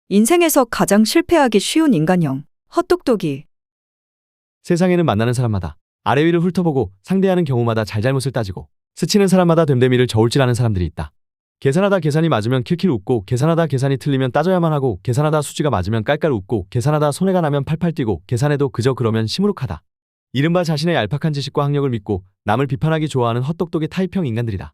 인생에서 가장 실패하기 쉬운 인간형, 헛똑똑이. 세상에는 만나는 사람마다 아래 위를 훑어보고 상대하는 경우마다 잘잘못을 따지고 스치는 사람마다 됨됨이를 저울질하는 사람들이 있다. 계산하다 계산이 맞으면 킬킬 웃고, 계산하다 계산이 틀리면 따져야만 하고, 계산하다 수지가 맞으면 깔깔 웃고, 계산하다 손해가 나면 팔팔 뛰고, 계산해도 그저 그러면 시무룩하다. 이른바 자신의 얄팍한 지식과 학력을 믿고 남을 비판하기 좋아하는 헛똑똑이 타입형 인간들이다.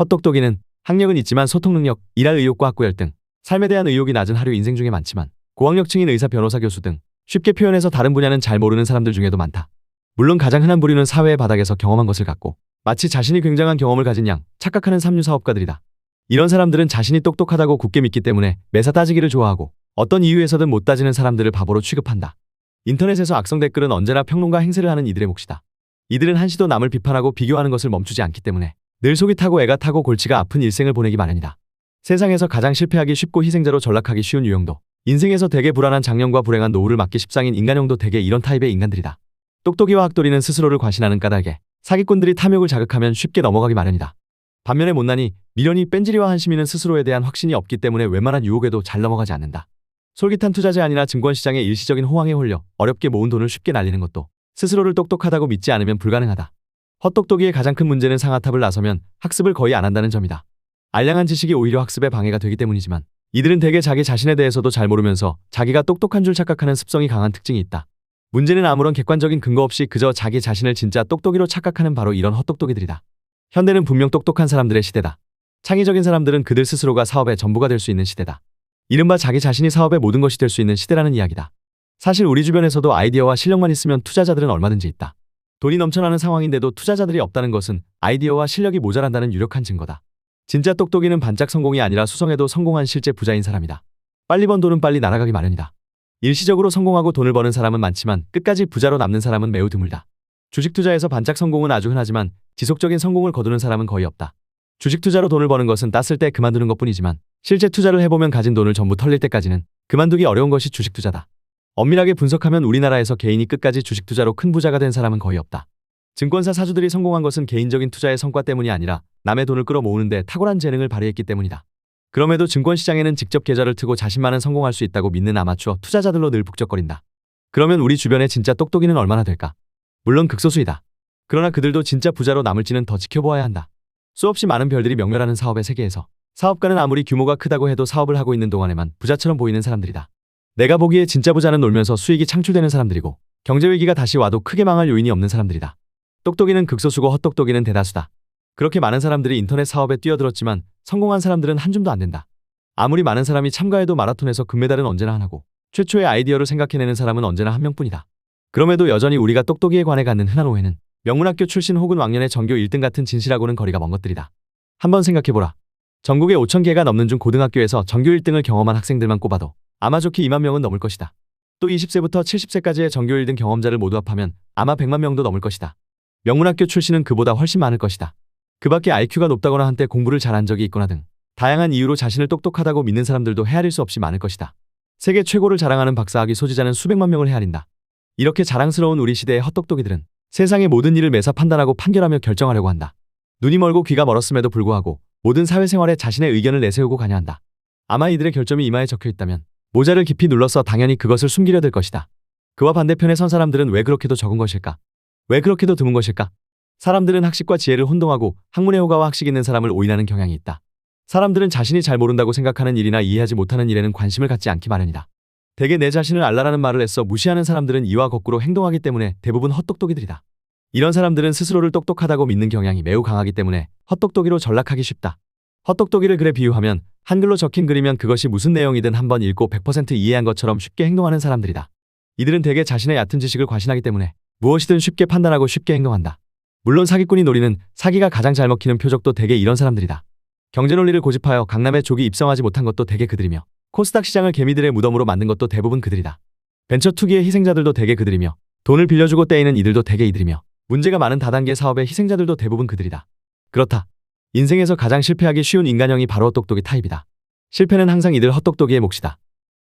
헛똑똑이는 학력은 있지만 소통 능력, 일할 의욕과 학구 열등, 삶에 대한 의욕이 낮은 하류 인생 중에 많지만 고학력층인 의사, 변호사, 교수 등 쉽게 표현해서 다른 분야는 잘 모르는 사람들 중에도 많다. 물론 가장 흔한 부류는 사회의 바닥에서 경험한 것을 갖고 마치 자신이 굉장한 경험을 가진 양 착각하는 삼류 사업가들이다. 이런 사람들은 자신이 똑똑하다고 굳게 믿기 때문에 매사 따지기를 좋아하고 어떤 이유에서든 못 따지는 사람들을 바보로 취급한다. 인터넷에서 악성 댓글은 언제나 평론가 행세를 하는 이들의 몫이다. 이들은 한시도 남을 비판하고 비교하는 것을 멈추지 않기 때문에 늘 속이 타고 애가 타고 골치가 아픈 일생을 보내기 마련이다. 세상에서 가장 실패하기 쉽고 희생자로 전락하기 쉬운 유형도, 인생에서 대개 불안한 장년과 불행한 노후를 맞기 십상인 인간형도 대개 이런 타입의 인간들이다. 똑똑이와 학돌이는 스스로를 과신하는 까닭에 사기꾼들이 탐욕을 자극하면 쉽게 넘어가기 마련이다. 반면에 못난이, 미련이, 뺀질이와 한심이는 스스로에 대한 확신이 없기 때문에 웬만한 유혹에도 잘 넘어가지 않는다. 솔깃한 투자 제안이나 증권시장의 일시적인 호황에 홀려 어렵게 모은 돈을 쉽게 날리는 것도 스스로를 똑똑하다고 믿지 않으면 불가능하다. 헛똑똑이의 가장 큰 문제는 상아탑을 나서면 학습을 거의 안 한다는 점이다. 알량한 지식이 오히려 학습에 방해가 되기 때문이지만 이들은 대개 자기 자신에 대해서도 잘 모르면서 자기가 똑똑한 줄 착각하는 습성이 강한 특징이 있다. 문제는 아무런 객관적인 근거 없이 그저 자기 자신을 진짜 똑똑이로 착각하는 바로 이런 헛똑똑이들이다. 현대는 분명 똑똑한 사람들의 시대다. 창의적인 사람들은 그들 스스로가 사업의 전부가 될 수 있는 시대다. 이른바 자기 자신이 사업의 모든 것이 될 수 있는 시대라는 이야기다. 사실 우리 주변에서도 아이디어와 실력만 있으면 투자자들은 얼마든지 있다. 돈이 넘쳐나는 상황인데도 투자자들이 없다는 것은 아이디어와 실력이 모자란다는 유력한 증거다. 진짜 똑똑이는 반짝 성공이 아니라 수성에도 성공한 실제 부자인 사람이다. 빨리 번 돈은 빨리 날아가기 마련이다. 일시적으로 성공하고 돈을 버는 사람은 많지만 끝까지 부자로 남는 사람은 매우 드물다. 주식 투자에서 반짝 성공은 아주 흔하지만 지속적인 성공을 거두는 사람은 거의 없다. 주식 투자로 돈을 버는 것은 땄을 때 그만두는 것뿐이지만 실제 투자를 해보면 가진 돈을 전부 털릴 때까지는 그만두기 어려운 것이 주식 투자다. 엄밀하게 분석하면 우리나라에서 개인이 끝까지 주식 투자로 큰 부자가 된 사람은 거의 없다. 증권사 사주들이 성공한 것은 개인적인 투자의 성과 때문이 아니라 남의 돈을 끌어모으는데 탁월한 재능을 발휘했기 때문이다. 그럼에도 증권시장에는 직접 계좌를 트고 자신만은 성공할 수 있다고 믿는 아마추어 투자자들로 늘 북적거린다. 그러면 우리 주변의 진짜 똑똑이는 얼마나 될까? 물론 극소수이다. 그러나 그들도 진짜 부자로 남을지는 더 지켜보아야 한다. 수없이 많은 별들이 명멸하는 사업의 세계에서 사업가는 아무리 규모가 크다고 해도 사업을 하고 있는 동안에만 부자처럼 보이는 사람들이다. 내가 보기에 진짜 부자는 놀면서 수익이 창출되는 사람들이고 경제위기가 다시 와도 크게 망할 요인이 없는 사람들이다. 똑똑이는 극소수고 헛똑똑이는 대다수다. 그렇게 많은 사람들이 인터넷 사업에 뛰어들었지만 성공한 사람들은 한 줌도 안 된다. 아무리 많은 사람이 참가해도 마라톤에서 금메달은 언제나 하나고 최초의 아이디어를 생각해내는 사람은 언제나 한 명뿐이다. 그럼에도 여전히 우리가 똑똑이에 관해 갖는 흔한 오해는 명문학교 출신 혹은 왕년의 전교 1등 같은 진실하고는 거리가 먼 것들이다. 한번 생각해보라. 전국에 5,000개가 넘는 중 고등학교에서 전교 1등을 경험한 학생들만 꼽아도 아마 좋게 2만 명은 넘을 것이다. 또 20세부터 70세까지의 전교 1등 경험자를 모두 합하면 아마 100만 명도 넘을 것이다. 명문학교 출신은 그보다 훨씬 많을 것이다. 그 밖에 IQ가 높다거나 한때 공부를 잘한 적이 있거나 등 다양한 이유로 자신을 똑똑하다고 믿는 사람들도 헤아릴 수 없이 많을 것이다. 세계 최고를 자랑하는 박사학위 소지자는 수백만 명을 헤아린다. 이렇게 자랑스러운 우리 시대의 헛똑똑이들은 세상의 모든 일을 매사 판단하고 판결하며 결정하려고 한다. 눈이 멀고 귀가 멀었음에도 불구하고 모든 사회생활에 자신의 의견을 내세우고 관여한다. 아마 이들의 결점이 이마에 적혀있다면 모자를 깊이 눌러서 당연히 그것을 숨기려 들 것이다. 그와 반대편에 선 사람들은 왜 그렇게도 적은 것일까? 왜 그렇게도 드문 것일까? 사람들은 학식과 지혜를 혼동하고 학문의 호가와 학식 있는 사람을 오인하는 경향이 있다. 사람들은 자신이 잘 모른다고 생각하는 일이나 이해하지 못하는 일에는 관심을 갖지 않기 마련이다. 대개 내 자신을 알라라는 말을 애써 무시하는 사람들은 이와 거꾸로 행동하기 때문에 대부분 헛똑똑이들이다. 이런 사람들은 스스로를 똑똑하다고 믿는 경향이 매우 강하기 때문에 헛똑똑이로 전락하기 쉽다. 헛똑똑이를 글에 비유하면 한글로 적힌 글이면 그것이 무슨 내용이든 한번 읽고 100% 이해한 것처럼 쉽게 행동하는 사람들이다. 이들은 대개 자신의 얕은 지식을 과신하기 때문에 무엇이든 쉽게 판단하고 쉽게 행동한다. 물론 사기꾼이 노리는 사기가 가장 잘 먹히는 표적도 대개 이런 사람들이다. 경제 논리를 고집하여 강남에 조기 입성하지 못한 것도 대개 그들이며 코스닥 시장을 개미들의 무덤으로 만든 것도 대부분 그들이다. 벤처 투기의 희생자들도 대개 그들이며 돈을 빌려주고 떼이는 이들도 대개 이들이며 문제가 많은 다단계 사업의 희생자들도 대부분 그들이다. 그렇다. 인생에서 가장 실패하기 쉬운 인간형이 바로 헛똑똑이 타입이다. 실패는 항상 이들 헛똑똑이의 몫이다.